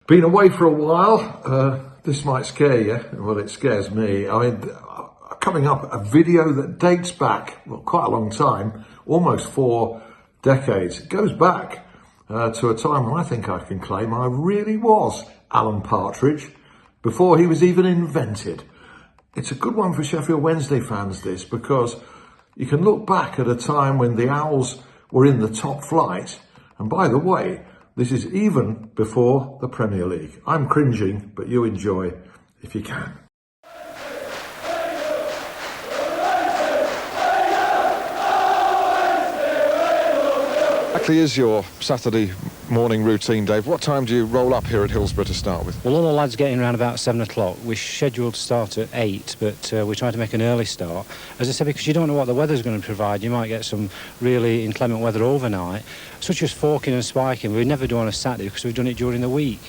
Been away for a while. This might scare you. Well, it scares me. I mean, coming up, a video that dates back, well, quite a long time, almost 4 decades. It goes back to a time when I think I can claim I really was Alan Partridge, before he was even invented. It's a good one for Sheffield Wednesday fans, this, because you can look back at a time when the Owls were in the top flight. And by the way, this is even before the Premier League. I'm cringing, but you enjoy if you can. Exactly is your Saturday morning routine, Dave. What time do you roll up here at Hillsborough to start with? Well, all the lads get in around about 7 o'clock. We're scheduled to start at 8, but we're trying to make an early start. As I said, because you don't know what the weather's going to provide. You might get some really inclement weather overnight, such as forking and spiking. We never do on a Saturday because we've done it during the week.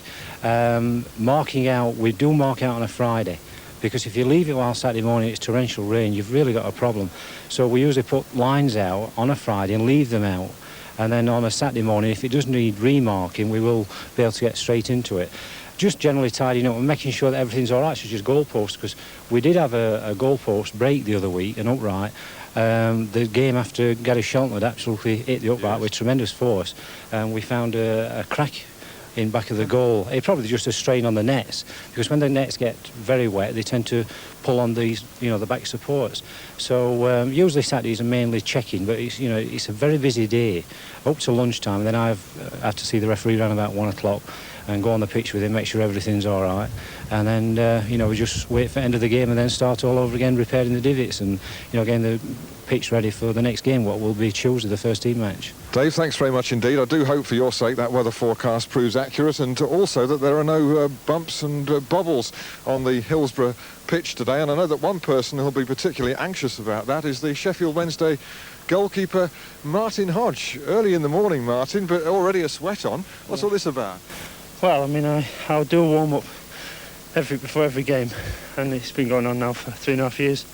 Marking out, we do mark out on a Friday, because if you leave it while Saturday morning it's torrential rain, you've really got a problem. So we usually put lines out on a Friday and leave them out. And then on a Saturday morning, if it does need remarking, we will be able to get straight into it. Just generally tidying up and making sure that everything's all right, such as goalposts, because we did have a goalpost break the other week, an upright. The game after Gary Shelton had absolutely hit the upright with tremendous force, and we found a crack in back of the goal. It probably just a strain on the nets, because when the nets get very wet, they tend to pull on these, the back supports. So usually Saturdays are mainly checking, but it's a very busy day up to lunchtime, and then I have to see the referee around about 1 o'clock and go on the pitch with him, make sure everything's all right, and then we just wait for the end of the game and then start all over again, repairing the divots and getting the pitch ready for the next game, what will be Tuesday, the first team match. Dave, thanks very much indeed. I do hope for your sake that weather forecast proves accurate, and also that there are no bumps and bobbles on the Hillsborough pitch today. And I know that one person who'll be particularly anxious about that is the Sheffield Wednesday goalkeeper, Martin Hodge. Early in the morning, Martin, but already a sweat on. What's all this about? Well, I mean, I'll do a warm-up before every game, and it's been going on now for 3.5 years,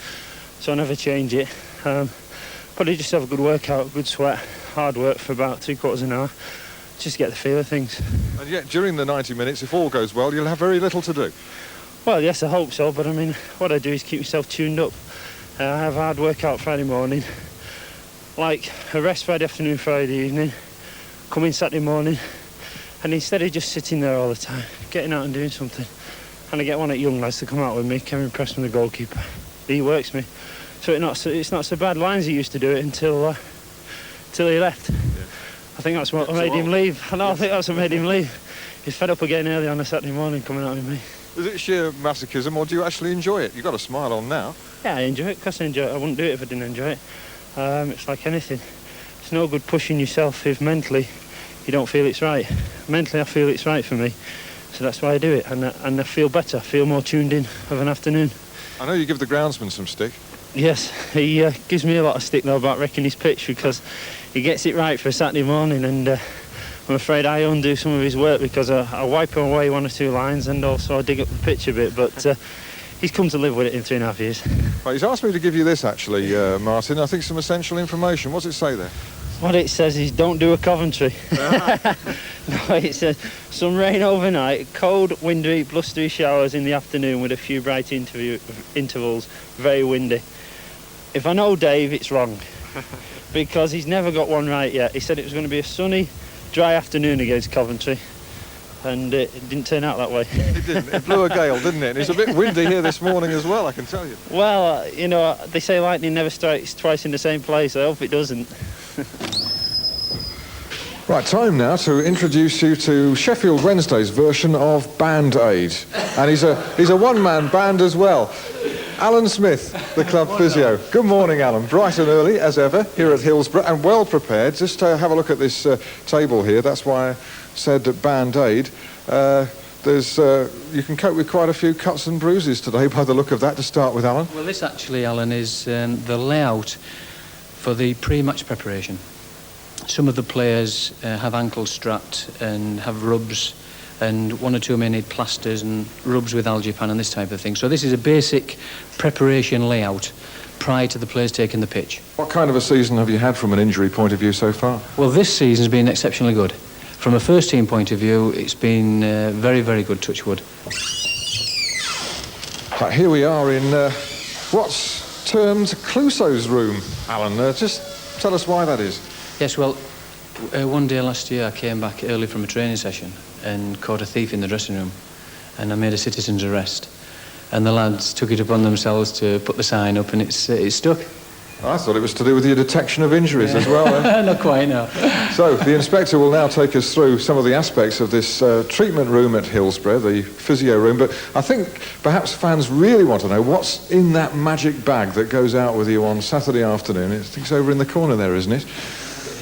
so I never change it. Probably just have a good workout, good sweat, hard work for about 3/4 an hour, just to get the feel of things. And yet, during the 90 minutes, if all goes well, you'll have very little to do. Well, yes, I hope so, but I mean, what I do is keep myself tuned up. I have a hard workout Friday morning, like a rest Friday afternoon, Friday evening, come in Saturday morning, and instead of just sitting there all the time, getting out and doing something, and I get one of the young lads to come out with me, Kevin Preston, the goalkeeper. He works me. So it's not so bad. Lines he used to do it until he left. Yeah. I think that's what made him leave. I think that's what made him leave. He's fed up again early on a Saturday morning coming out with me. Is it sheer masochism, or do you actually enjoy it? You've got a smile on now. Yeah, I enjoy it. Of course I enjoy it. I wouldn't do it if I didn't enjoy it. It's like anything. It's no good pushing yourself if mentally you don't feel it's right. Mentally I feel it's right for me. So that's why I do it. And I feel better, feel more tuned in of an afternoon. I know you give the groundsman some stick. Yes, he gives me a lot of stick though about wrecking his pitch, because he gets it right for a Saturday morning, and I'm afraid I undo some of his work because I wipe away 1 or 2 lines, and also I dig up the pitch a bit, but he's come to live with it in 3.5 years. Well, he's asked me to give you this actually, Martin. I think some essential information. What's it say there? What it says is don't do a Coventry. No, it says some rain overnight, cold, windy, blustery showers in the afternoon with a few bright intervals, very windy. If I know Dave, it's wrong, because he's never got one right yet. He said it was going to be a sunny, dry afternoon against Coventry, and it didn't turn out that way. It didn't. It blew a gale, didn't it? And it's a bit windy here this morning as well, I can tell you. Well, they say lightning never strikes twice in the same place. I hope it doesn't. Right, time now to introduce you to Sheffield Wednesday's version of Band Aid. And he's a one-man band as well. Alan Smith, the club physio. Good morning, Alan. Bright and early, as ever, here at Hillsborough, and well prepared. Just have a look at this table here. That's why I said Band Aid. You can cope with quite a few cuts and bruises today by the look of that, to start with, Alan. Well, this actually, Alan, is the layout for the pre-match preparation. Some of the players have ankles strapped and have rubs, and 1 or 2 may need plasters and rubs with algapan and this type of thing. So this is a basic preparation layout prior to the players taking the pitch. What kind of a season have you had from an injury point of view so far? Well, this season's been exceptionally good. from a first team point of view, it's been very, very good, touch wood. Right, here we are in what's termed Clouseau's room, Alan. Just tell us why that is. Yes, well, one day last year I came back early from a training session and caught a thief in the dressing room, and I made a citizen's arrest. And the lads took it upon themselves to put the sign up, and it's stuck. I thought it was to do with your detection of injuries as well. Not quite, no. So the inspector will now take us through some of the aspects of this treatment room at Hillsborough, the physio room. But I think perhaps fans really want to know what's in that magic bag that goes out with you on Saturday afternoon. It's over in the corner there, isn't it?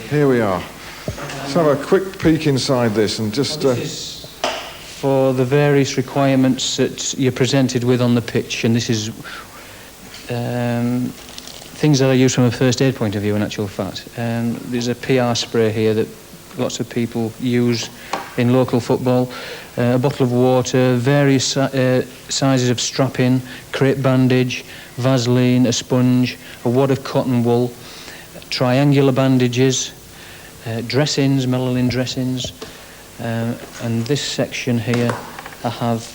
Here we are. Let's have a quick peek inside this and just... This is for the various requirements that you're presented with on the pitch, and this is... things that are used from a first aid point of view, in actual fact. There's a PR spray here that lots of people use in local football, a bottle of water, various sizes of strapping, crepe bandage, Vaseline, a sponge, a wad of cotton wool, triangular bandages, dressings, melaleuin dressings, and this section here I have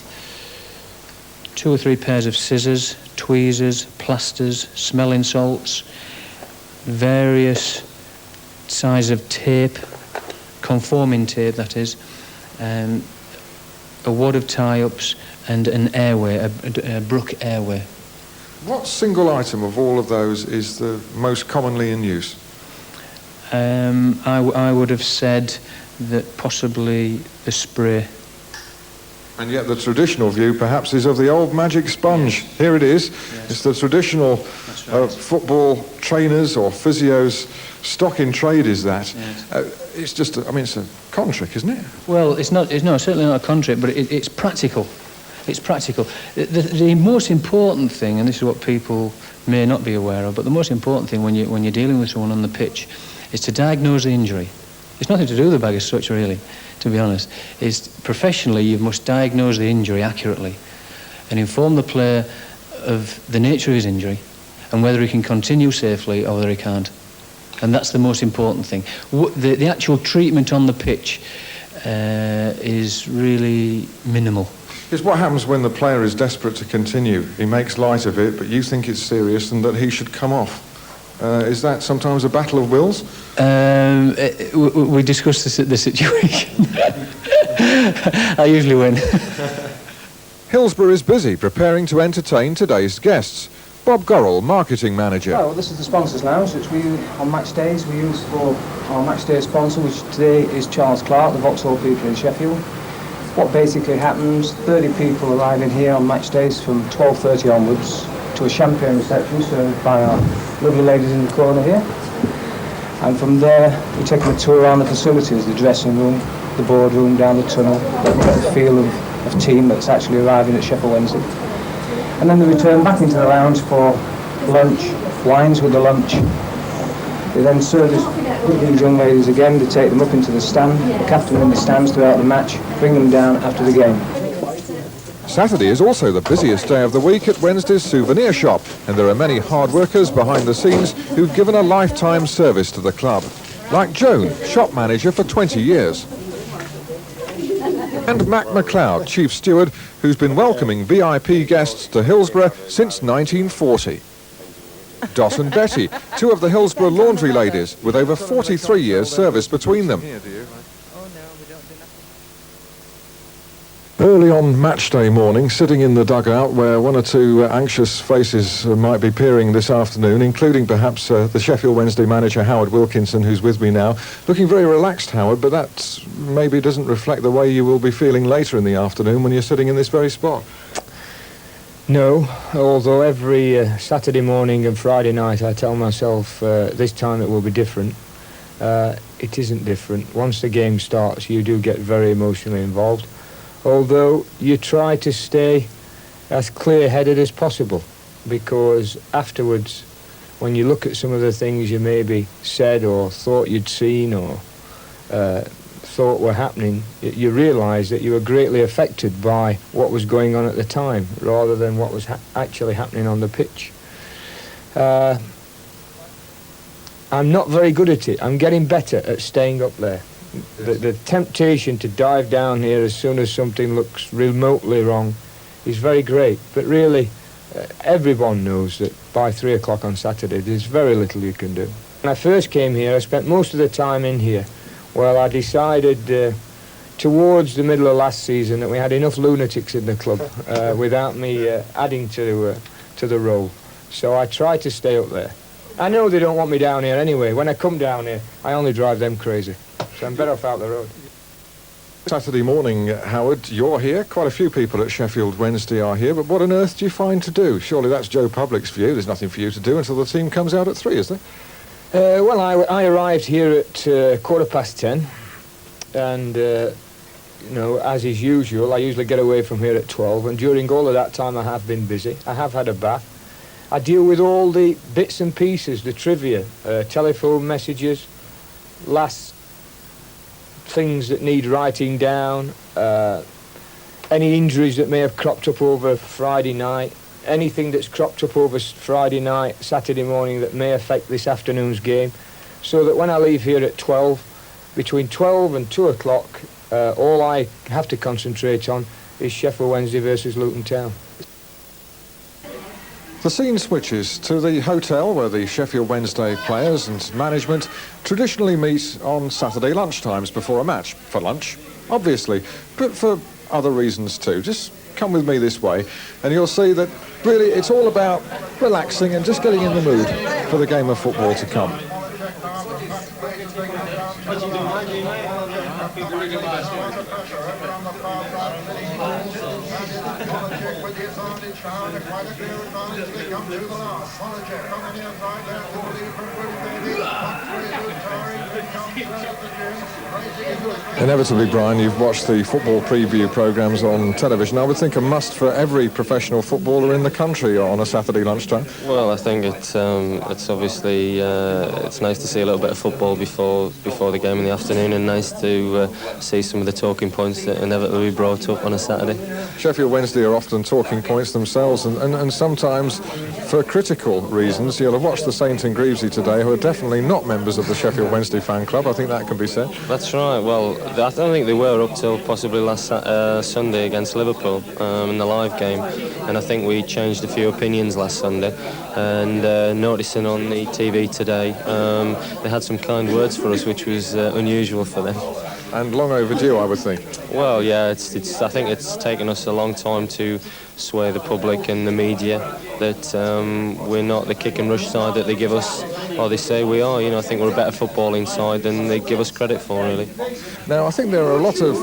2 or 3 pairs of scissors, tweezers, plasters, smelling salts, various sizes of tape, conforming tape that is, a wad of tie-ups and an airway, a Brook airway. What single item of all of those is the most commonly in use? I would have said that possibly the spray. And yet the traditional view, perhaps, is of the old magic sponge. Yes. Here it is. Yes. It's the traditional football trainers or physios stock in trade, is that. Yes. It's just, it's a con trick, isn't it? Well, it's certainly not a con trick, but it's practical. It's practical. The most important thing, and this is what people may not be aware of, but the most important thing when you're dealing with someone on the pitch is to diagnose the injury. It's nothing to do with the bag as such, really, to be honest. Is professionally you must diagnose the injury accurately and inform the player of the nature of his injury and whether he can continue safely or whether he can't. And that's the most important thing. The actual treatment on the pitch is really minimal. Is what happens when the player is desperate to continue. He makes light of it, but you think it's serious and that he should come off. Is that sometimes a battle of wills? We discuss the situation. I usually win. Hillsborough is busy preparing to entertain today's guests. Bob Gorrell, marketing manager. Well, this is the sponsors lounge, which we, on match days, we use for our match day sponsor, which today is Charles Clark, the Vauxhall people in Sheffield. What basically happens, 30 people arrive in here on match days from 12:30 onwards to a champagne reception served by our lovely ladies in the corner here. And from there, we take them a tour around the facilities, the dressing room, the boardroom, down the tunnel, get the feel of team that's actually arriving at Sheffield Wednesday. And then they return back into the lounge for lunch, wines with the lunch. They then serve these young ladies again, they take them up into the stand, look after them in the stands throughout the match, bring them down after the game. Saturday is also the busiest day of the week at Wednesday's souvenir shop, and there are many hard workers behind the scenes who've given a lifetime service to the club, like Joan, shop manager for 20 years. And Mac McLeod, chief steward, who's been welcoming VIP guests to Hillsborough since 1940. Dot and Betty, 2 of the Hillsborough laundry ladies, with over 43 years service between them. Early on match day morning, sitting in the dugout where 1 or 2 anxious faces might be peering this afternoon, including perhaps the Sheffield Wednesday manager Howard Wilkinson, who's with me now. Looking very relaxed, Howard, but that maybe doesn't reflect the way you will be feeling later in the afternoon when you're sitting in this very spot. No, although every Saturday morning and Friday night I tell myself this time it will be different. It isn't different. Once the game starts, you do get very emotionally involved. Although you try to stay as clear-headed as possible, because afterwards, when you look at some of the things you maybe said or thought you'd seen or thought were happening, you realise that you were greatly affected by what was going on at the time, rather than what was actually happening on the pitch. I'm not very good at it. I'm getting better at staying up there. The temptation to dive down here as soon as something looks remotely wrong is very great. But really, everyone knows that by 3 o'clock on Saturday, there's very little you can do. When I first came here, I spent most of the time in here. Well, I decided towards the middle of last season that we had enough lunatics in the club without me adding to the role. So I tried to stay up there. I know they don't want me down here anyway. When I come down here, I only drive them crazy. So I'm better off out the road. Saturday morning, Howard, you're here. Quite a few people at Sheffield Wednesday are here, but what on earth do you find to do? Surely that's Joe Public's view. There's nothing for you to do until the team comes out at 3, is there? Well, I arrived here at 10:15, and, you know, as is usual, I usually get away from here at 12, and during all of that time I have been busy. I have had a bath. I deal with all the bits and pieces, the trivia, telephone messages, last things that need writing down, any injuries that may have cropped up over Friday night, anything that's cropped up over Friday night, Saturday morning that may affect this afternoon's game, so that when I leave here at 12, between 12 and 2 o'clock, all I have to concentrate on is Sheffield Wednesday versus Luton Town. The scene switches to the hotel where the Sheffield Wednesday players and management traditionally meet on Saturday lunchtimes before a match. For lunch, obviously, but for other reasons too. Just come with me this way and you'll see that really it's all about relaxing and just getting in the mood for the game of football to come. Inevitably, Brian, you've watched the football preview programmes on television. I would think a must for every professional footballer in the country on a Saturday lunchtime. Well, I think it's obviously it's nice to see a little bit of football before the game in the afternoon, and nice to see some of the talking points that inevitably brought up on a Saturday. Sheffield Wednesday are often talking points themselves, and sometimes for critical reasons. You'll have watched the Saint and Greavesy today, who are definitely not members of the Sheffield Wednesday fan club. I think that can be said. That's right. Well, I don't think they were up till possibly last Sunday against Liverpool in the live game, and I think we changed a few opinions last Sunday. And noticing on the TV today, they had some kind words for us, which was unusual for them. And long overdue, I would think. Well, yeah, I think it's taken us a long time to sway the public and the media that we're not the kick and rush side that they give us, or they say we are. You know, I think we're a better footballing side than they give us credit for, really. Now, I think there are a lot of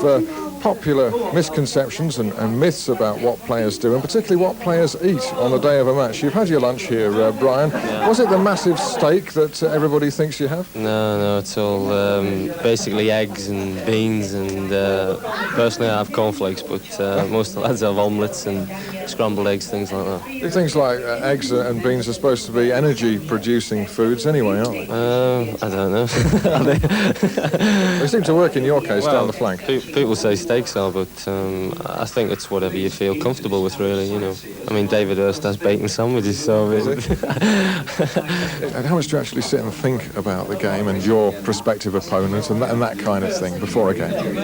popular misconceptions and myths about what players do, and particularly what players eat on the day of a match. You've had your lunch here, Brian. Yeah. Was it the massive steak that everybody thinks you have? No, it's all basically eggs and beans, and personally I have cornflakes, but most of the lads have omelettes and scrambled eggs, things like that. Things like eggs and beans are supposed to be energy-producing foods anyway, aren't they? I don't know. They seem to work in your case, well, down the flank. People say steaks are, but I think it's whatever you feel comfortable with, really, you know. I mean, David Hurst has bacon sandwiches, so... And how much do you actually sit and think about the game and your prospective opponent and that kind of thing before a game?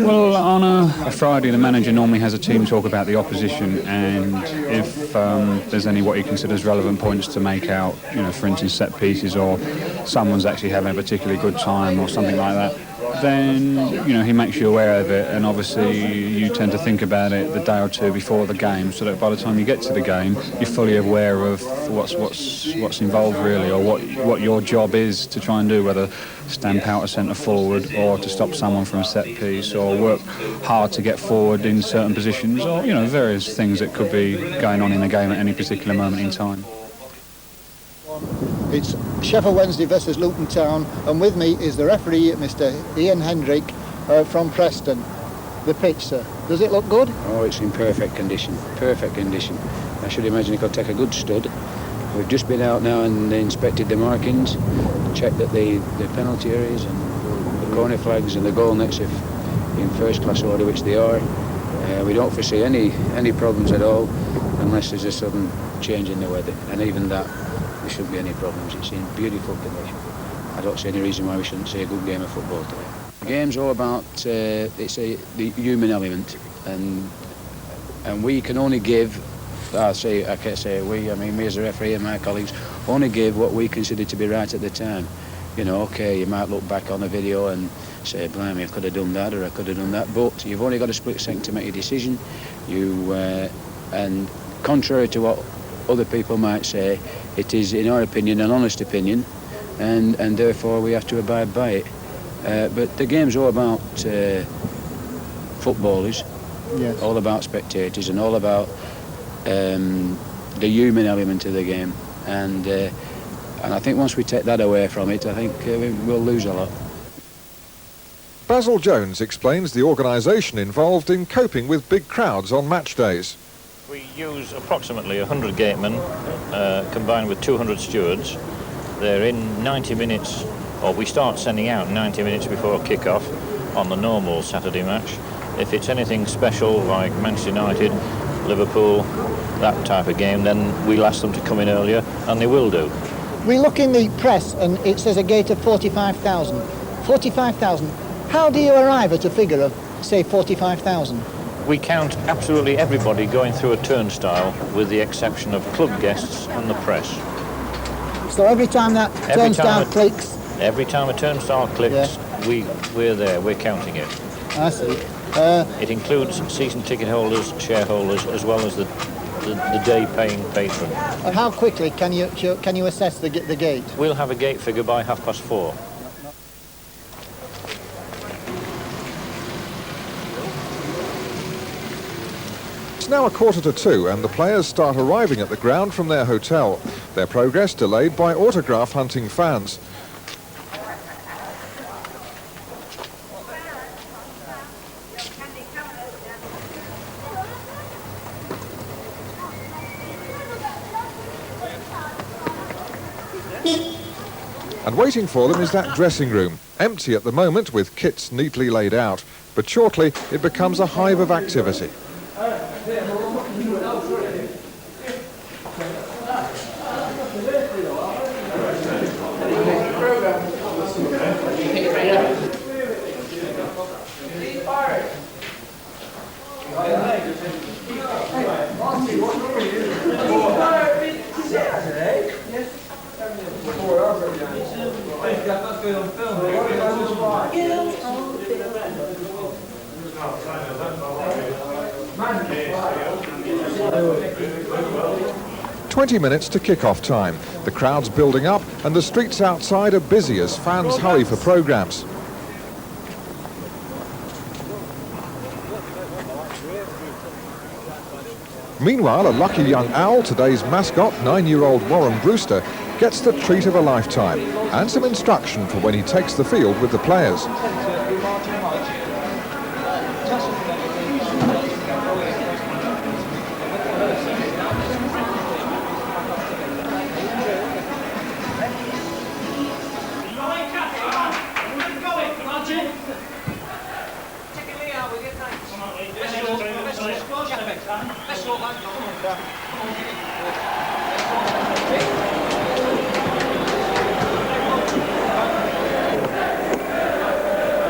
Well, on a Friday, the manager normally has a team talk about the opposition, and if there's any what he considers relevant points to make out, you know, for instance, set pieces, or someone's actually having a particularly good time or something like that, then, you know, he makes you aware of it, and obviously you tend to think about it the day or two before the game, so that by the time you get to the game, you're fully aware of what's involved, really, or what your job is to try and do, whether stamp out a centre forward or to stop someone from a set piece, or work hard to get forward in certain positions, or, you know, various things that could be going on in the game at any particular moment in time. It's Sheffield Wednesday versus Luton Town, and with me is the referee, Mr. Ian Hendrick from Preston. The pitch, sir. Does it look good? Oh, it's in perfect condition. Perfect condition. I should imagine it could take a good stud. We've just been out now and inspected the markings, checked that the penalty areas and the corner flags and the goal nets if in first class order, which they are. We don't foresee any problems at all, unless there's a sudden change in the weather, and even that, there shouldn't be any problems. It's in beautiful condition. I don't see any reason why we shouldn't see a good game of football today. The game's all about the human element, and we can only give. I can't say we. I mean, me as a referee and my colleagues only give what we consider to be right at the time. You know, okay, you might look back on a video and say, blimey, I could have done that or I could have done that, but you've only got a split second to make your decision. And contrary to what other people might say, it is, in our opinion, an honest opinion, and therefore we have to abide by it. But the game's all about footballers, Yes. all about spectators, and all about the human element of the game. And I think once we take that away from it, I think we'll lose a lot. Basil Jones explains the organisation involved in coping with big crowds on match days. We use approximately 100 gatemen combined with 200 stewards. They're in 90 minutes, or we start sending out 90 minutes before kick-off on the normal Saturday match. If it's anything special like Manchester United, Liverpool, that type of game, then we'll ask them to come in earlier, and they will do. We look in the press and it says a gate of 45,000. 45,000. How do you arrive at a figure of, say, 45,000? We count absolutely everybody going through a turnstile with the exception of club guests and the press. So every time that turnstile clicks... Every time a turnstile clicks, we're there, we're counting it. I see. It includes season ticket holders, shareholders, as well as the day-paying patron. And how quickly can you assess the gate? We'll have a gate figure by 4:30. It's now 1:45 and the players start arriving at the ground from their hotel, their progress delayed by autograph hunting fans. And waiting for them is that dressing room, empty at the moment with kits neatly laid out, but shortly it becomes a hive of activity. "20 minutes to kick-off time. The crowd's building up and the streets outside are busy as fans hurry for programmes. Meanwhile, a lucky young owl, today's mascot, 9-year-old Warren Brewster, gets the treat of a lifetime and some instruction for when he takes the field with the players.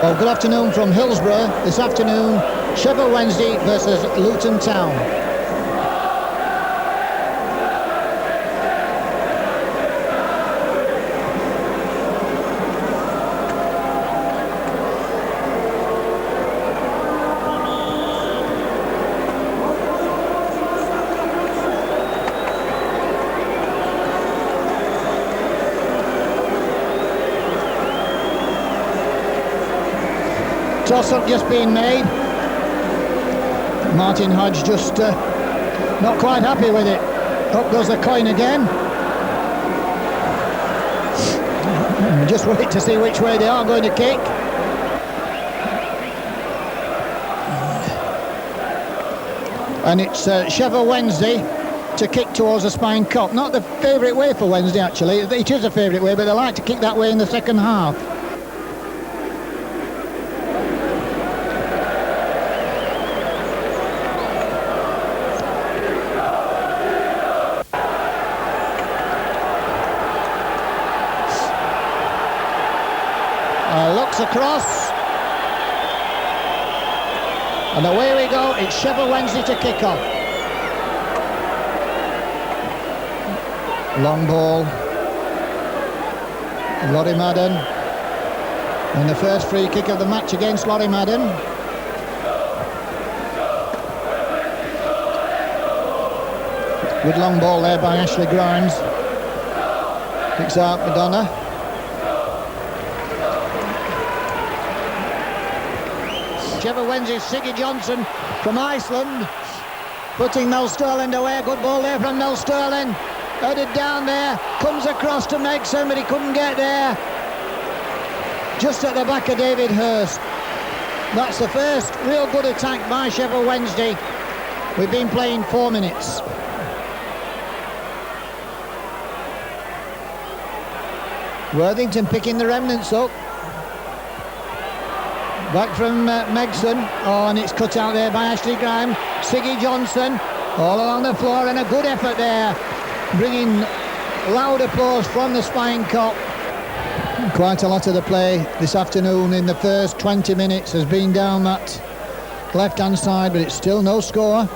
Well, good afternoon from Hillsborough. This afternoon, Sheffield Wednesday versus Luton Town. Toss-up just being made. Martin Hodge just not quite happy with it. Up goes the coin again. Just wait to see which way they are going to kick. And it's Sheffield Wednesday to kick towards the spine cup. Not the favourite way for Wednesday, actually. It is a favourite way, but they like to kick that way in the second half. Looks across, And away we go, it's Sheffield Wednesday to kick off. Long ball. Lorry Madden. And the first free kick of the match against Lorry Madden. Good long ball there by Ashley Grimes. Picks out Madonna. Sheffield Wednesday, Siggy Johnson from Iceland, putting Mel Sterling away. Good ball there from Mel Sterling. Headed down there, comes across to Megson, but he couldn't get there. Just at the back of David Hurst. That's the first real good attack by Sheffield Wednesday. We've been playing 4 minutes. Worthington picking the remnants up. Back from Megson. Oh, and it's cut out there by Ashley Graham. Siggy Johnson all along the floor, and a good effort there, bringing loud applause from the Spine Cop. Quite a lot of the play this afternoon in the first 20 minutes has been down that left-hand side, but it's still no score.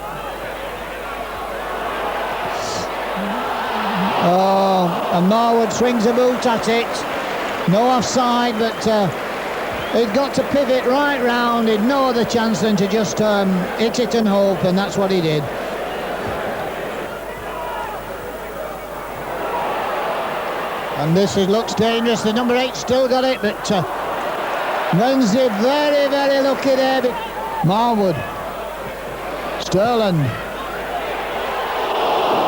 Oh, and Marwood swings a boot at it. No offside, but he'd got to pivot right round. He'd no other chance than to just hit it and hope, and that's what he did. And this looks dangerous. The number 8 still got it, but Wednesday very, very lucky there. Marwood, Sterling,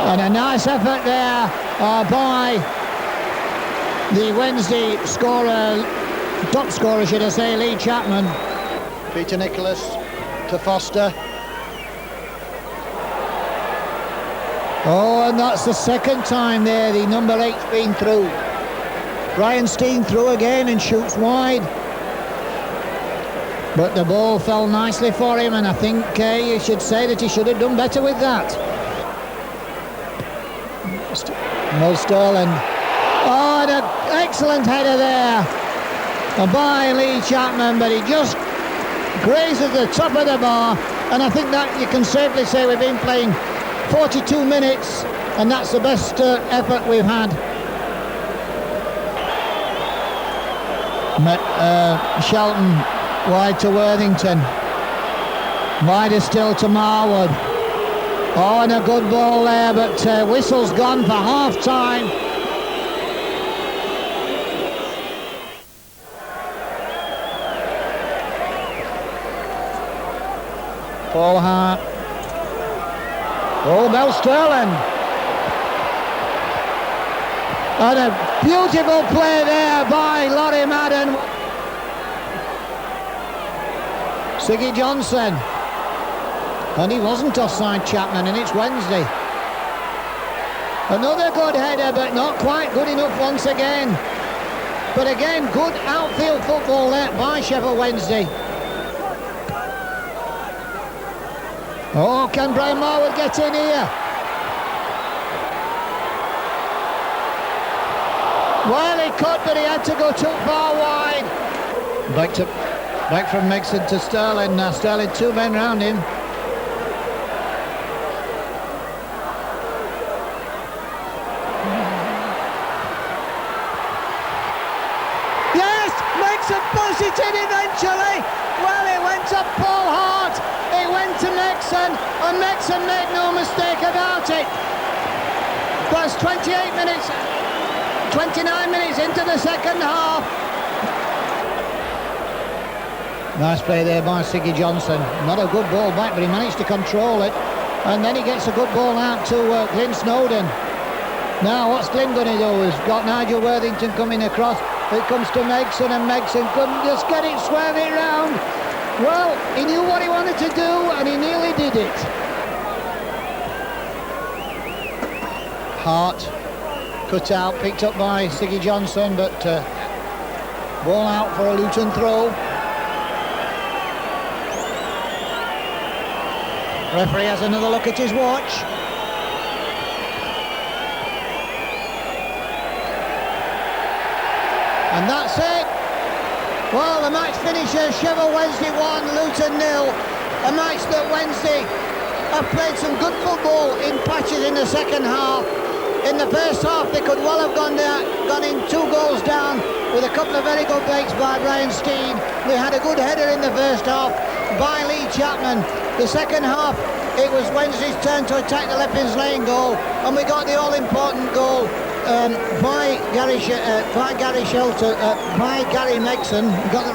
and a nice effort there by the Wednesday scorer, top scorer should I say, Lee Chapman. Peter Nicholas to Foster. Oh, and that's the second time there the number 8's been through. Brian Steen through again and shoots wide. But the ball fell nicely for him, and I think you should say that he should have done better with that. Mel Sterling. Oh, and an excellent header there by Lee Chapman, but he just grazes the top of the bar, and I think that you can safely say we've been playing 42 minutes, and that's the best effort we've had. Shelton wide to Worthington, wider still to Marwood. Oh, and a good ball there, but whistle's gone for half time. Paul Hart. Oh, Mel Sterling. And a beautiful play there by Lorry Madden. Siggy Johnson. And he wasn't offside, Chapman, and it's Wednesday. Another good header, but not quite good enough once again. But again, good outfield football there by Sheffield Wednesday. Oh, can Brian Marwood get in here? Well, he could, but he had to go too far wide. Back from Megson to Sterling. Now Sterling, 2 men round him. Yes, Megson puts it in eventually. Well, it went to Paul Hart. It went to Megson, and Megson made no mistake about it. That's 29 minutes into the second half. Nice play there by Siggy Johnson. Not a good ball back, but he managed to control it. And then he gets a good ball out to Glyn Snowden. Now, what's Glyn going to do? He's got Nigel Worthington coming across. It comes to Megson, and Megson couldn't just get it, swerve it round. Well, he knew what he wanted to do, and he nearly did it. Hart, cut out, picked up by Siggy Johnson, but ball out for a Luton throw. Referee has another look at his watch. And that's it. Well, the match finishes, Sheffield Wednesday 1, Luton 0. a match that Wednesday have played some good football in patches in the second half. In the first half they could well have gone in 2 goals down with a couple of very good breaks by Brian Steen. They had a good header in the first half by Lee Chapman. The second half it was Wednesday's turn to attack the Leppings Lane goal, and we got the all-important goal by Gary Megson. Got the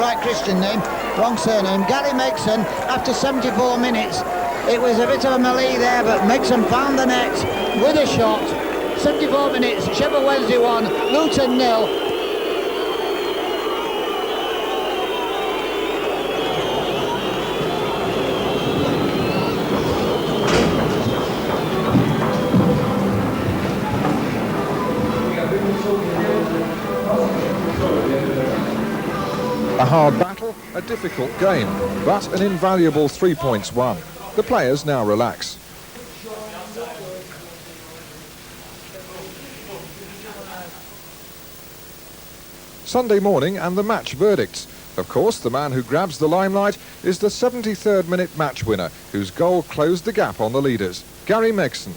right Christian name, wrong surname. Gary Megson after 74 minutes. It was a bit of a melee there, but Megson found the net with a shot. 74 minutes, Sheffield Wednesday 1, Luton 0. A hard battle, a difficult game, but an invaluable 3 points won. The players now relax. Sunday morning and the match verdicts. Of course, the man who grabs the limelight is the 73rd minute match winner, whose goal closed the gap on the leaders, Gary Megson.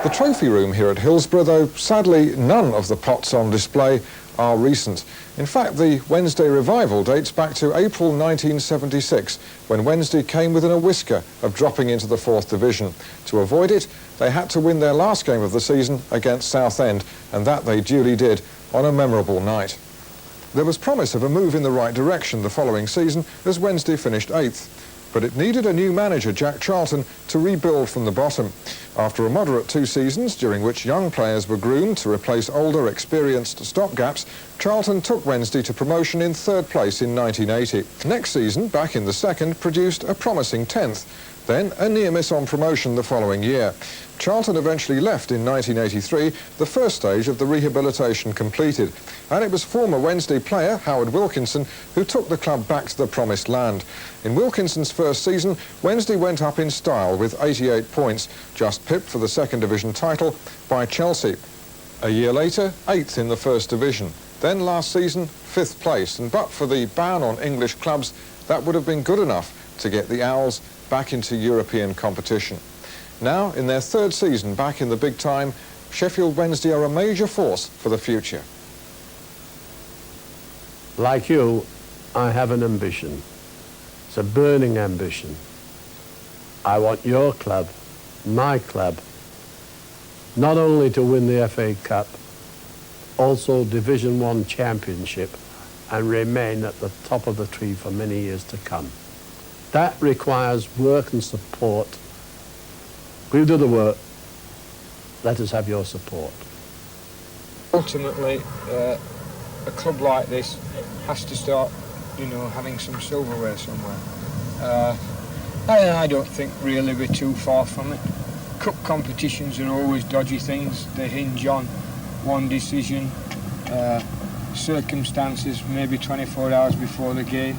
The trophy room here at Hillsborough, though sadly none of the pots on display are recent. In fact, the Wednesday revival dates back to April 1976, when Wednesday came within a whisker of dropping into the 4th Division. To avoid it, they had to win their last game of the season against Southend, and that they duly did on a memorable night. There was promise of a move in the right direction the following season as Wednesday finished 8th. But it needed a new manager, Jack Charlton, to rebuild from the bottom. After a moderate 2 seasons, during which young players were groomed to replace older, experienced stopgaps, Charlton took Wednesday to promotion in 3rd place in 1980. Next season, back in the 2nd, produced a promising 10th. Then a near miss on promotion the following year. Charlton eventually left in 1983, the first stage of the rehabilitation completed, and it was former Wednesday player Howard Wilkinson who took the club back to the promised land. In Wilkinson's first season, Wednesday went up in style with 88 points, just pipped for the 2nd Division title by Chelsea. A year later, 8th in the 1st Division. Then last season, 5th place, and but for the ban on English clubs, that would have been good enough to get the Owls back into European competition. Now, in their 3rd season back in the big time, Sheffield Wednesday are a major force for the future. Like you, I have an ambition. It's a burning ambition. I want your club, my club, not only to win the FA Cup, also Division 1 Championship, and remain at the top of the tree for many years to come. That requires work and support. We'll do the work. Let us have your support. Ultimately, a club like this has to start, having some silverware somewhere. I don't think really we're too far from it. Cup competitions are always dodgy things. They hinge on one decision, circumstances, maybe 24 hours before the game.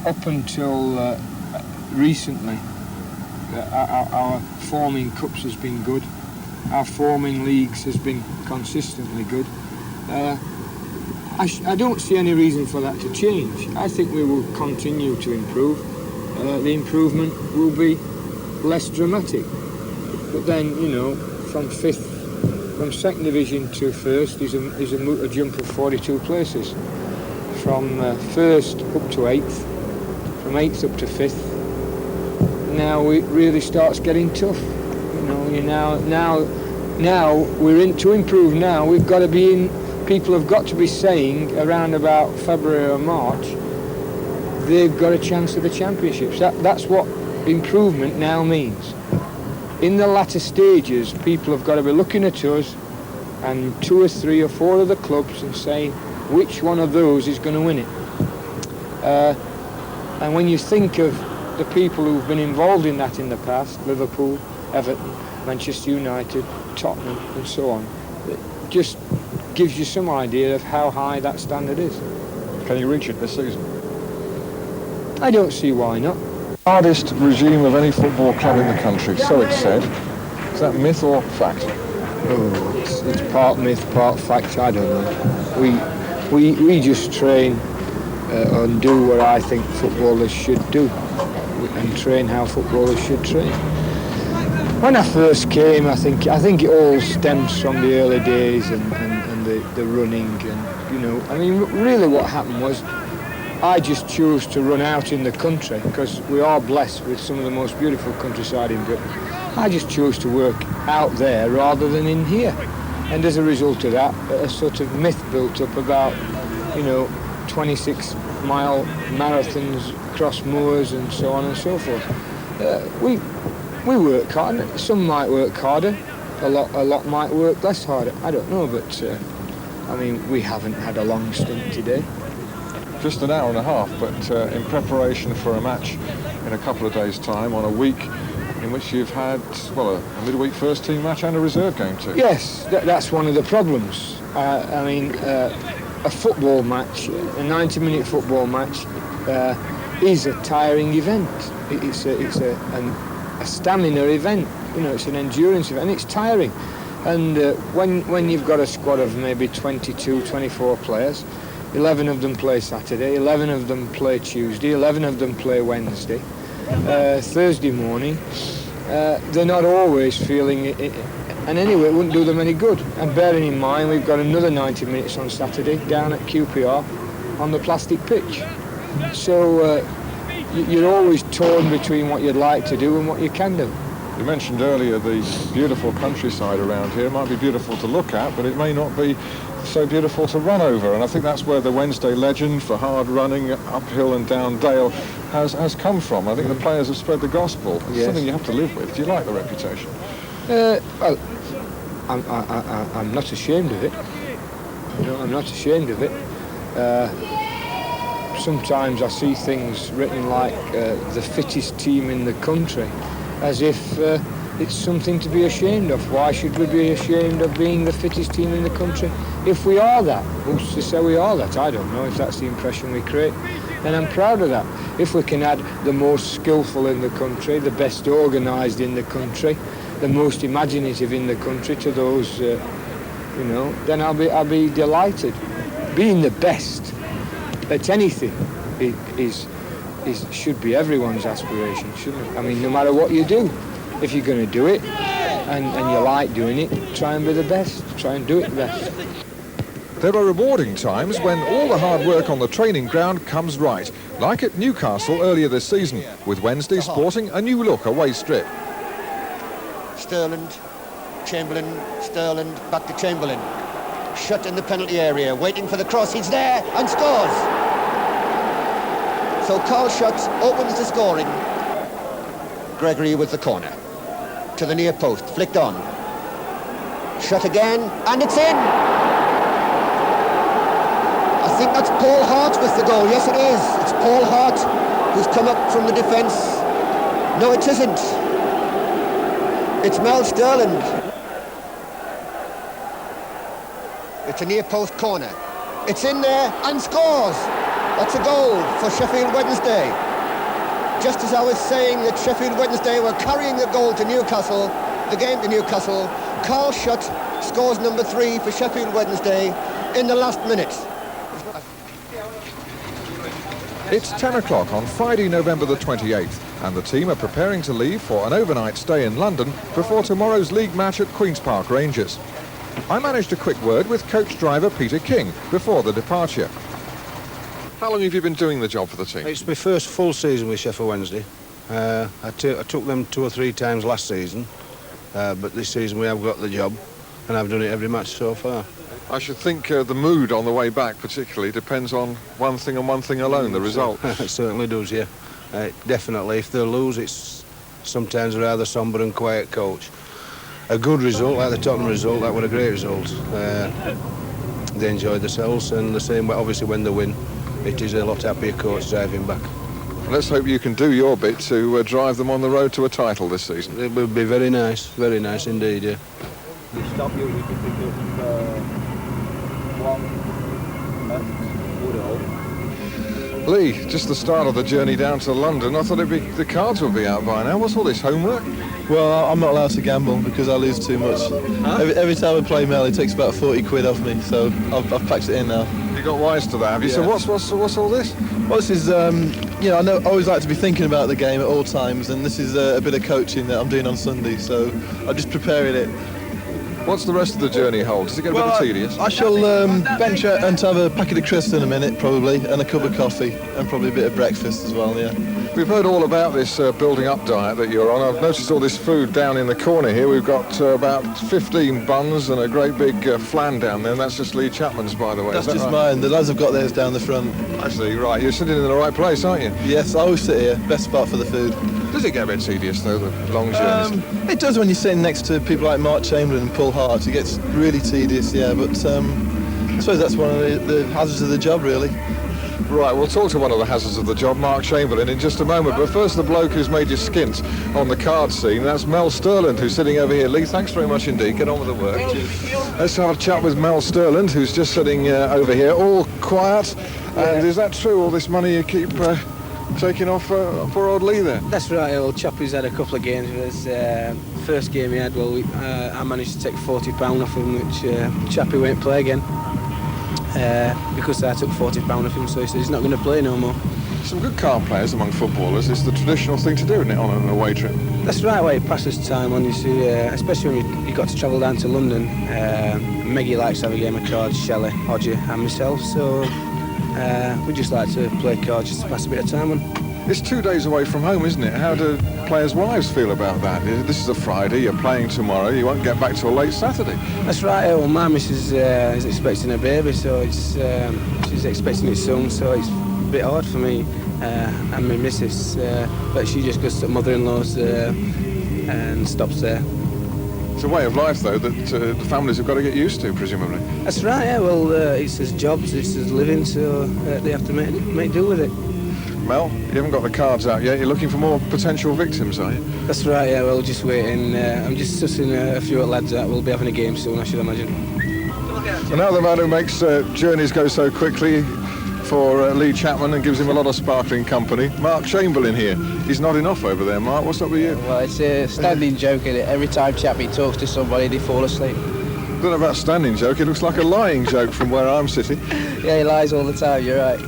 Up until recently, our forming cups has been good. Our forming leagues has been consistently good. I don't see any reason for that to change. I think we will continue to improve. The improvement will be less dramatic. But then, from 2nd Division to 1st is a jump of 42 places. From 1st up to 8th, from 8th up to 5th. Now it really starts getting tough. Now now we're to improve now, we've got to be in, people have got to be saying around about February or March, they've got a chance of the championships. That's what improvement now means. In the latter stages, people have got to be looking at us and 2 or 3 or 4 of the clubs and saying which one of those is going to win it. And when you think of the people who've been involved in that in the past, Liverpool, Everton, Manchester United, Tottenham and so on, it just gives you some idea of how high that standard is. Can you reach it this season? I don't see why not. Hardest regime of any football club in the country, so it's said. Is that myth or fact? Oh, it's part myth, part fact, I don't know. We just train and do what I think footballers should do and train how footballers should train. When I first came, I think it all stems from the early days and the running and, you know, I mean, really what happened was I just chose to run out in the country because we are blessed with some of the most beautiful countryside in Britain. I just chose to work out there rather than in here. And as a result of that, a sort of myth built up about, you know, 26-mile marathons across moors and so on and so forth. We work hard. Some might work harder. A lot might work less harder. I don't know, but I mean, we haven't had a long stint today. Just an hour and a half, but in preparation for a match in a couple of days' time on a week in which you've had, well, a midweek first-team match and a reserve game too. Yes, that's one of the problems. I mean, a football match, a 90-minute football match, is a tiring event. It's a stamina event. You know, it's an endurance event. And it's tiring. And when you've got a squad of maybe 22, 24 players, 11 of them play Saturday, 11 of them play Tuesday, 11 of them play Wednesday, Thursday morning, they're not always feeling it, and anyway, it wouldn't do them any good. And bearing in mind, we've got another 90 minutes on Saturday down at QPR on the plastic pitch. So you're always torn between what you'd like to do and what you can do. You mentioned earlier the beautiful countryside around here. It might be beautiful to look at, but it may not be so beautiful to run over, and I think that's where the Wednesday legend for hard running uphill and down dale has come from. I think the players have spread the gospel. It's yes. Something you have to live with. Do you like the reputation? Well, I'm not ashamed of it. You know, I'm not ashamed of it. Sometimes I see things written like the fittest team in the country, as if it's something to be ashamed of. Why should we be ashamed of being the fittest team in the country? If we are that, who's to say we are that? I don't know if that's the impression we create. And I'm proud of that. If we can add the most skillful in the country, the best organised in the country, the most imaginative in the country to those, you know, then I'll be delighted. Being the best at anything should be everyone's aspiration, shouldn't it? I mean, no matter what you do, if you're going to do it and you like doing it, try and be the best. Try and do it best. There are rewarding times when all the hard work on the training ground comes right, like at Newcastle earlier this season, with Wednesday sporting a new look away strip. Sterland, Chamberlain, Sterland, back to Chamberlain. Shut in the penalty area, waiting for the cross. He's there and scores. So Carl Shutt opens the scoring. Gregory with the corner. To the near post, flicked on. Shutt again, and it's in! I think that's Paul Hart with the goal. Yes, it is. It's Paul Hart who's come up from the defence. No, it isn't. It's Mel Sterland. It's a near post corner. It's in there and scores. That's a goal for Sheffield Wednesday. Just as I was saying that Sheffield Wednesday were carrying the goal to Newcastle, the game to Newcastle, Carl Shutt scores number 3 for Sheffield Wednesday in the last minute. It's 10 o'clock on Friday, November the 28th, and the team are preparing to leave for an overnight stay in London before tomorrow's league match at Queen's Park Rangers. I managed a quick word with coach-driver Peter King before the departure. How long have you been doing the job for the team? It's my first full season with Sheffield Wednesday. I took them 2 or 3 times last season, but this season we have got the job. and I've done it every match so far. I should think the mood on the way back particularly depends on one thing and one thing alone, the result. It certainly does, yeah. Definitely, if they lose, it's sometimes a rather sombre and quiet coach. A good result, like the Tottenham result, that was a great result. They enjoyed themselves, and the same way, obviously, when they win, it is a lot happier coach driving back. Let's hope you can do your bit to drive them on the road to a title this season. It would be very nice indeed, yeah. Stop you, we can pick up Lee, just the start of the journey down to London. I thought the cards would be out by now. What's all this homework? Well, I'm not allowed to gamble because I lose too much. Huh? Every time I play Mel, it takes about 40 quid off me, so I've packed it in now. You got wise to that, have you? Yeah. So what's all this? Well, this is, you know, I always like to be thinking about the game at all times, and this is a bit of coaching that I'm doing on Sunday, so I'm just preparing it. What's the rest of the journey hold? Does it get a bit tedious? I shall bench and have a packet of crisps in a minute, probably, and a cup of coffee, and probably a bit of breakfast as well, yeah. We've heard all about this building up diet that you're on. I've noticed all this food down in the corner here. We've got about 15 buns and a great big flan down there, and that's just Lee Chapman's, by the way. That's just mine. The lads have got theirs down the front. I see, right. You're sitting in the right place, aren't you? Yes, I always sit here. Best spot for the food. Does it get a bit tedious, though, the long journeys? It does when you're sitting next to people like Mark Chamberlain and Paul Hart. It gets really tedious, yeah, but I suppose that's one of the hazards of the job, really. Right, we'll talk to one of the hazards of the job, Mark Chamberlain, in just a moment. But first, the bloke who's made you skint on the card scene, that's Mel Sterland, who's sitting over here. Lee, thanks very much indeed. Get on with the work. Let's have a chat with Mel Sterland, who's just sitting over here, all quiet. And is that true, all this money you keep taking off poor old Lee there? That's right, old Choppy's had a couple of games with us. First game he had, well, I managed to take £40 off him, which Chappy won't play again. Because I took £40 off him, so he said he's not going to play no more. Some good card players among footballers. It's the traditional thing to do, isn't it, on an away trip? That's right, way it passes time on, you see, especially when you got to travel down to London. Meggie likes to have a game of cards, Shelley, Hodgie and myself, so we just like to play cards just to pass a bit of time on. It's 2 days away from home, isn't it? How do players' wives feel about that? This is a Friday, you're playing tomorrow, you won't get back till late Saturday. That's right, well, my missus is expecting a baby, so she's expecting it soon, so it's a bit hard for me and my missus, but she just goes to mother-in-law's and stops there. It's a way of life, though, that the families have got to get used to, presumably. That's right, yeah, well, it's his jobs, it's his living, so they have to make do with it. Mel, you haven't got the cards out yet. You're looking for more potential victims, are you? That's right, yeah, well, just waiting. I'm just sussing a few lads out. We'll be having a game soon, I should imagine. And now the man who makes journeys go so quickly for Lee Chapman and gives him a lot of sparkling company, Mark Chamberlain here. He's nodding off over there, Mark. What's up with you? Well, it's a standing joke, isn't it? Every time Chappy talks to somebody, they fall asleep. I don't know about standing joke. It looks like a lying joke from where I'm sitting. Yeah, he lies all the time, you're right.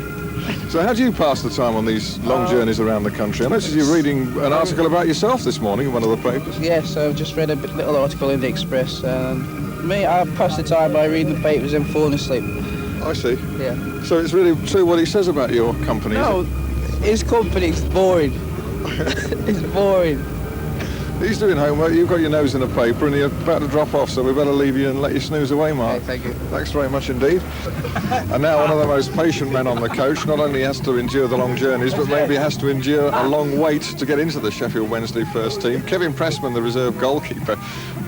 So how do you pass the time on these long journeys around the country? I noticed you're reading an article about yourself this morning in one of the papers. Yes, I've just read a little article in the Express. I pass the time by reading the papers and falling asleep. I see. Yeah. So it's really true what he says about your company, No, his company's boring. It's boring. He's doing homework, you've got your nose in a paper and you're about to drop off, so we better leave you and let you snooze away, Mark. Okay, thank you. Thanks very much indeed. And now one of the most patient men on the coach not only has to endure the long journeys, but maybe has to endure a long wait to get into the Sheffield Wednesday first team. Kevin Pressman, the reserve goalkeeper.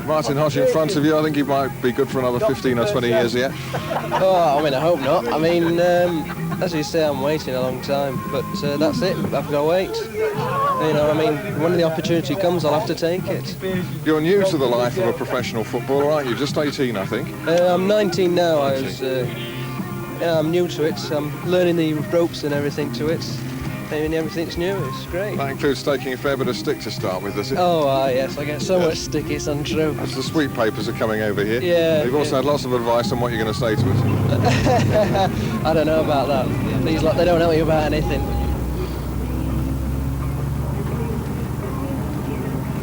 Martin Hodge in front of you. I think he might be good for another 15 or 20 years yet. Oh, I mean, I hope not. I mean, as you say, I'm waiting a long time, but that's it. I've got to wait. You know, I mean, when the opportunity comes, I'll have to take it. You're new to the life of a professional footballer, aren't you? Just 18, I think. I'm 19 now. I'm new to it. I'm learning the ropes and everything to it. I mean, everything's new. It's great. That includes taking a fair bit of stick to start with, does it? Oh, yes. I get so much stick, it's untrue. As the sweet papers are coming over here. Yeah. You've also had lots of advice on what you're going to say to us. I don't know about that. These lot, they don't know you about anything.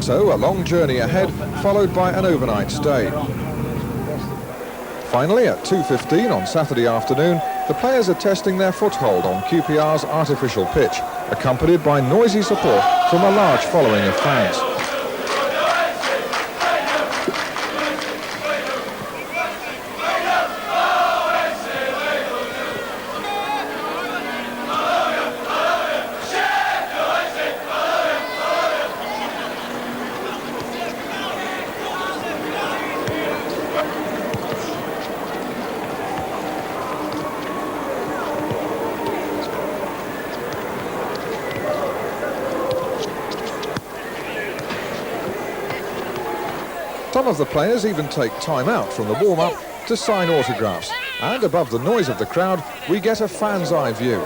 So, a long journey ahead, followed by an overnight stay. Finally, at 2:15 on Saturday afternoon, the players are testing their foothold on QPR's artificial pitch, accompanied by noisy support from a large following of fans. Some of the players even take time out from the warm-up to sign autographs. And above the noise of the crowd, we get a fan's eye view.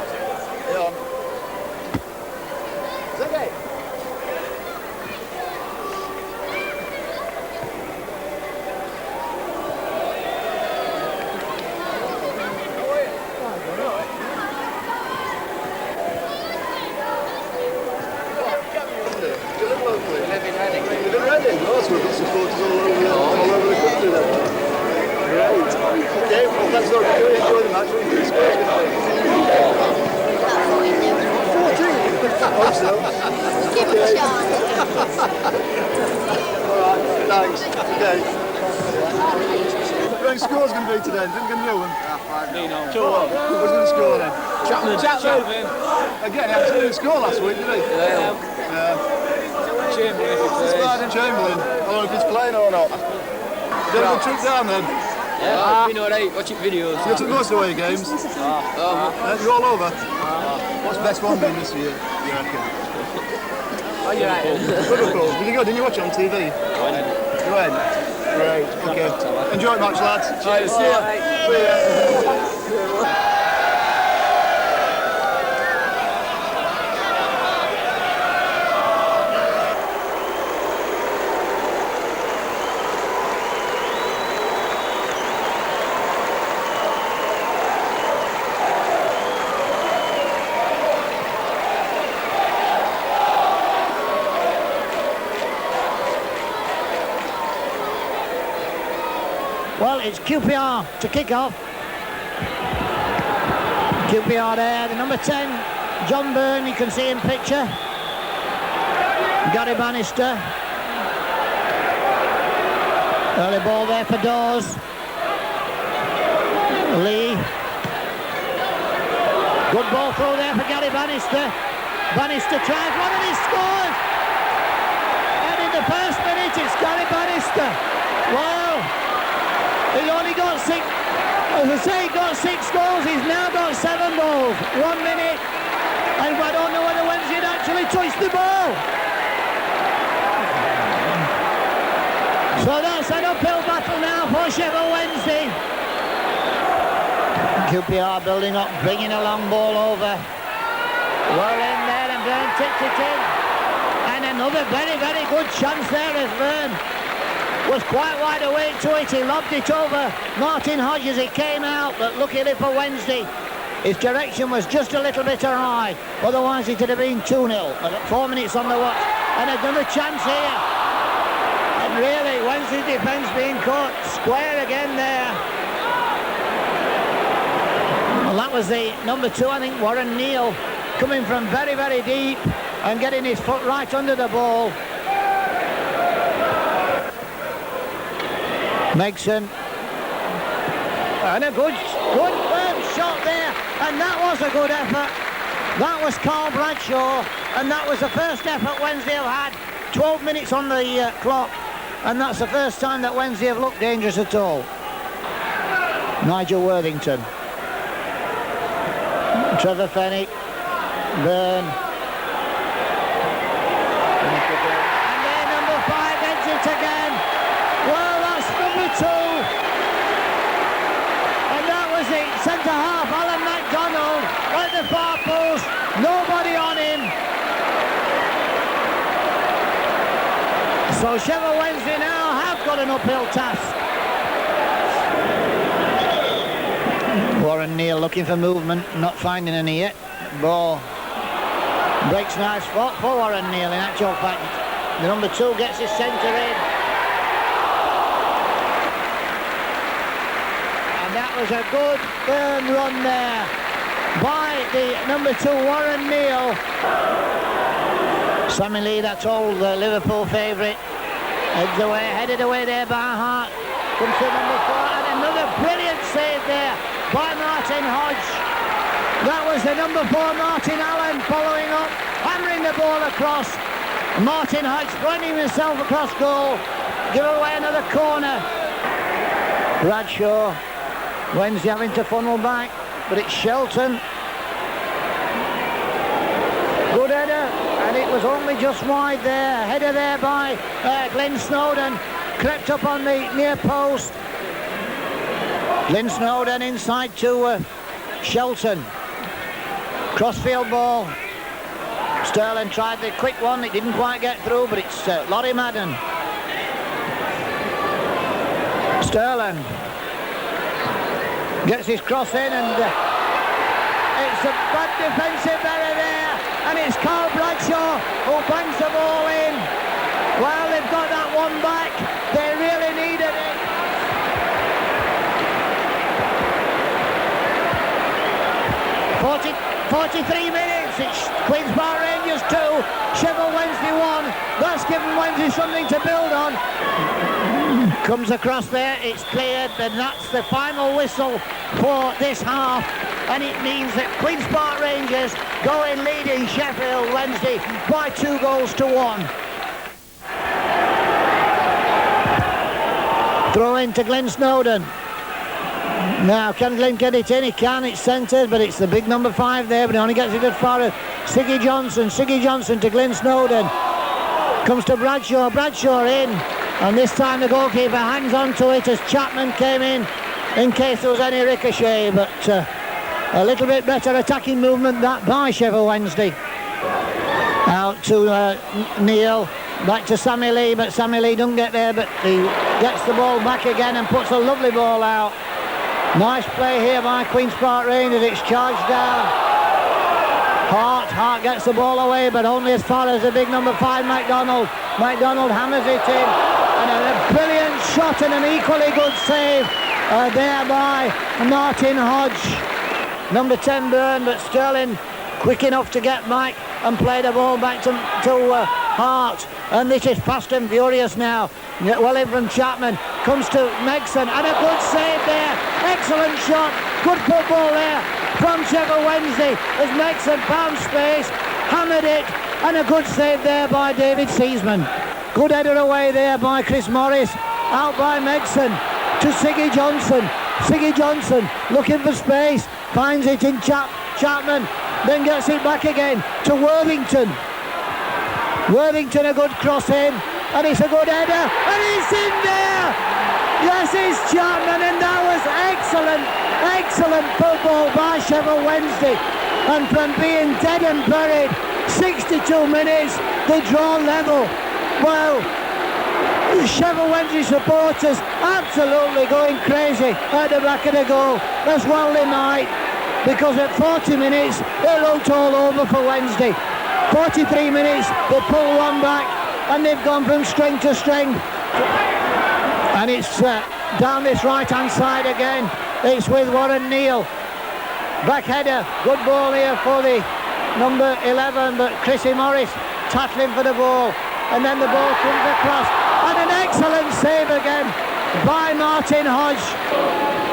Score's going to be today, didn't get new one. 2-1. Who's going to score then? Chapman. Again, he had a score last week, didn't he? Yeah. Chamberlain, if he plays. Chamberlain. I don't know if he's playing or not. Did a good trip down then? Yeah, been alright, watching videos. You took most away games? You're all over? What's the best one been this year, you reckon? Liverpool. Did you go? Didn't you watch it on TV? You went? Great, okay. Enjoy it much, lads. Cheers. See ya. Well, it's QPR to kick off. QPR there, the number 10, John Byrne, you can see in picture. Gary Bannister. Early ball there for Dawes. Lee. Good ball through there for Gary Bannister. Bannister tries one and he scores! And in the first minute it's Gary Bannister. Wow! He's only got 6, as I say, he got 6 goals, he's now got 7 goals, 1 minute, and I don't know whether Wednesday had actually touched the ball. So that's an uphill battle now for Sheffield Wednesday. QPR building up, bringing a long ball over. Well in there, and Byrne tipped it in. And another very, very good chance there as Byrne was quite wide awake to it. He lobbed it over Martin Hodge as it came out, but luckily for Wednesday, his direction was just a little bit awry. Otherwise it would have been 2-0. 4 minutes on the watch. And another chance here. And really, Wednesday's defence being caught square again there. Well, that was the number 2, I think, Warren Neal, coming from very, very deep and getting his foot right under the ball. Megson, and a good firm shot there, and that was a good effort. That was Carl Bradshaw, and that was the first effort Wednesday have had. 12 minutes on the clock, and that's the first time that Wednesday have looked dangerous at all. Nigel Worthington, Trevor Fenwick, Byrne, and then number 5 ends it again. Well, that's number 2. And that was it. Centre half, Alan MacDonald at the far post. Nobody on him. So Sheffield Wednesday now have got an uphill task. Warren Neal looking for movement, not finding any yet. Ball breaks nice spot for Warren Neal. In actual fact, the number 2 gets his centre in. That was a good firm run there by the number 2, Warren Neal. Sammy Lee, that's old Liverpool favourite, headed away there by Hart. Comes to number 4, and another brilliant save there by Martin Hodge. That was the number 4, Martin Allen, following up, hammering the ball across. Martin Hodge running himself across goal, give away another corner. Bradshaw. Wednesday having to funnel back, but it's Shelton. Good header, and it was only just wide there. Header there by Glenn Snowden. crept up on the near post. Glyn Snowden inside to Shelton. Crossfield ball. Sterling tried the quick one, it didn't quite get through, but it's Laurie Madden. Sterling gets his cross in, and it's a bad defensive error there, and it's Carl Bradshaw who bangs the ball in. Well, they've got that one back, they really needed it. 43 minutes, it's Queen's Park Rangers 2, Sheffield Wednesday 1. That's given Wednesday something to build on. Comes across there, it's cleared, and that's the final whistle for this half. And it means that Queen's Park Rangers go in leading Sheffield Wednesday by 2 goals to 1. Throw in to Glyn Snowden. Now, can Glyn get it in? He can, it's centred, but it's the big number 5 there, but he only gets it as far as Siggy Johnson. Siggy Johnson to Glyn Snowden. Comes to Bradshaw, Bradshaw in, and this time the goalkeeper hangs on to it as Chapman came in case there was any ricochet, but a little bit better attacking movement that by Sheffield Wednesday. Out to Neil, back to Sammy Lee, but Sammy Lee doesn't get there, but he gets the ball back again and puts a lovely ball out. Nice play here by Queen's Park Rangers, it's charged down. Hart gets the ball away, but only as far as the big number 5, MacDonald. MacDonald hammers it in, and a brilliant shot and an equally good save there by Martin Hodge. Number 10 Byrne, but Sterling quick enough to get back and play the ball back to Hart. And this is fast and furious now. Well in from Chapman, comes to Megson, and a good save there. Excellent shot, good football there from Sheffield Wednesday as Megson found space, hammered it, and a good save there by David Seasman. Good header away there by Chris Morris, out by Megson to Siggy Johnson. Siggy Johnson looking for space, finds it in Chapman, then gets it back again to Worthington. Worthington, a good cross in, and it's a good header, and it's in there! Yes, it's Chapman, and that was excellent football by Sheffield Wednesday. And from being dead and buried, 62 minutes, they draw level. Well, Sheffield Wednesday supporters absolutely going crazy at the back of the goal. As well they might, because at 40 minutes, it looked all over for Wednesday. 43 minutes, they pull one back, and they've gone from strength to strength. And it's down this right-hand side again. It's with Warren Neal. Back header, good ball here for the number 11, but Chrissy Morris tackling for the ball. And then the ball comes across, and an excellent save again by Martin Hodge.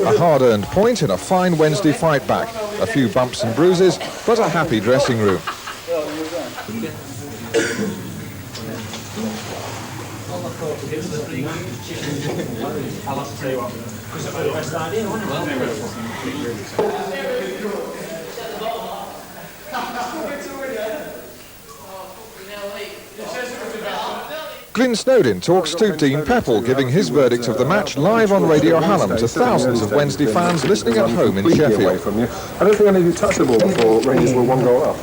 A hard-earned point in a fine Wednesday fight back. A few bumps and bruises, but a happy dressing room. Glyn Snowden talks to Dean Pepple, giving his verdict of the match live on Radio Hallam to thousands of Wednesday fans listening at home in Sheffield. I don't think any of you touched the ball before Rangers were 1 goal up.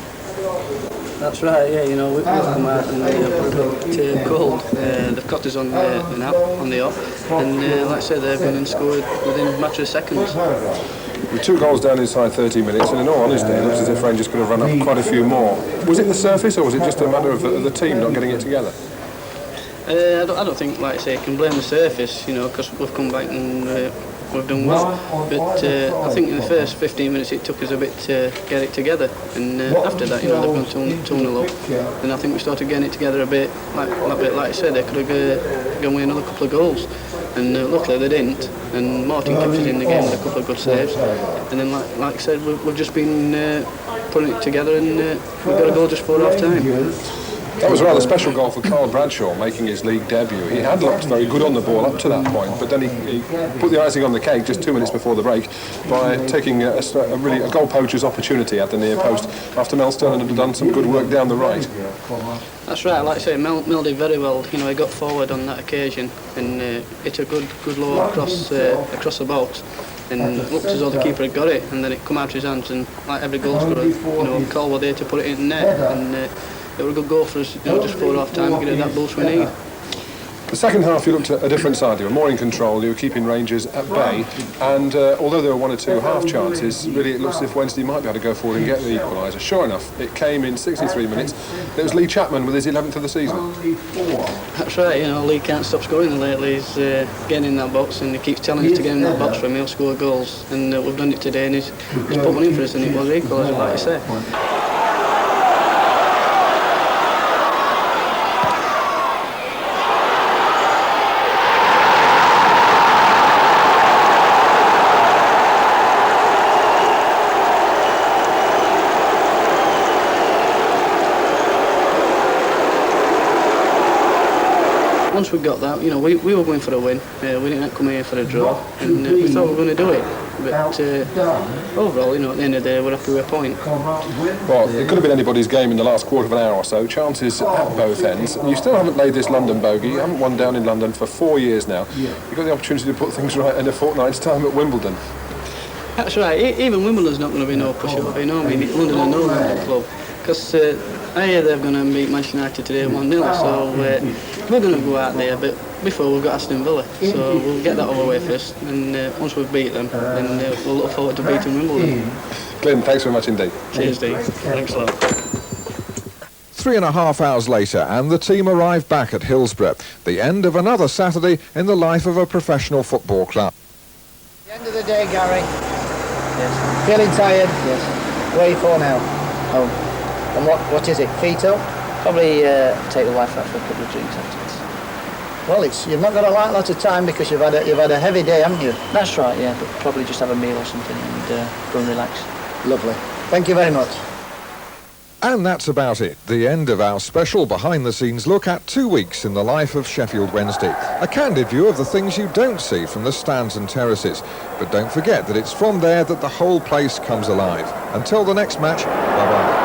That's right, yeah, you know, we've come out and we're a bit cold. They've caught us on the off, and like I said, they've gone and scored within a matter of seconds. With 2 goals down inside 30 minutes, and in all honesty, it looks as if Rangers could have run up quite a few more. Was it the surface, or was it just a matter of the team not getting it together? I don't think, like I say, you can blame the surface, you know, because we've come back and we've done well. But I think in the first 15 minutes it took us a bit to get it together, and after that, you know, they've gone 2-0 up, and I think we started getting it together a bit. Like I said, they could have gone with another couple of goals, and luckily they didn't. And Martin kept us in the game with a couple of good saves, and then like I said, we've just been putting it together, and we've got a goal just before half time. That was a rather special goal for Carl Bradshaw, making his league debut. He had looked very good on the ball up to that point, but then he put the icing on the cake just 2 minutes before the break by taking a goal poacher's opportunity at the near post after Mel Sterling had done some good work down the right. That's right, like I say, Mel did very well. You know, he got forward on that occasion and hit a good low across the box. And looked as though the keeper had got it, and then it come out of his hands, and like every goal scorer, you know, Cole were there to put it in the net, and it was a good goal for us, you know, just before half time, get that boost we need. The second half, you looked at a different side. You were more in control. You were keeping Rangers at bay, and although there were 1 or 2 half chances, really it looks as if Wednesday might be able to go forward and get the equaliser. Sure enough, it came in 63 minutes. It was Lee Chapman with his 11th of the season. That's right. You know, Lee can't stop scoring lately. He's getting in that box, and he keeps telling us to get in that box for him. He'll score goals, and we've done it today, and he's put one in for us, and it was equaliser, like I say. Once we got that, you know, we were going for a win. We didn't come here for a draw, and we thought we were going to do it. But overall, you know, at the end of the day, we're happy with a point. Well, it could have been anybody's game in the last quarter of an hour or so. Chances at both ends. You still haven't laid this London bogey. You haven't won down in London for 4 years now. You've got the opportunity to put things right in a fortnight's time at Wimbledon. That's right. Even Wimbledon's not going to be no pushover, you know. I mean, London are no club, because I hear they're going to beat Manchester United today 1-0, so we're going to go out there, but before we've got Aston Villa, so we'll get that over with first, and once we've beat them, then we'll look forward to beating Wimbledon. Glenn, thanks very much indeed. Cheers, Dave. Thanks a lot. 3.5 hours later, and the team arrived back at Hillsborough, the end of another Saturday in the life of a professional football club. The end of the day, Gary. Yes. Feeling tired? Yes. Where are you for now? Home. And what is it? Feet up? Probably take the wife out for a couple of drinks afterwards. Well, you've not got a lot of time because you've had a heavy day, haven't you? That's right, yeah. But probably just have a meal or something and go and relax. Lovely. Thank you very much. And that's about it. The end of our special behind-the-scenes look at 2 weeks in the life of Sheffield Wednesday. A candid view of the things you don't see from the stands and terraces. But don't forget that it's from there that the whole place comes alive. Until the next match, bye-bye.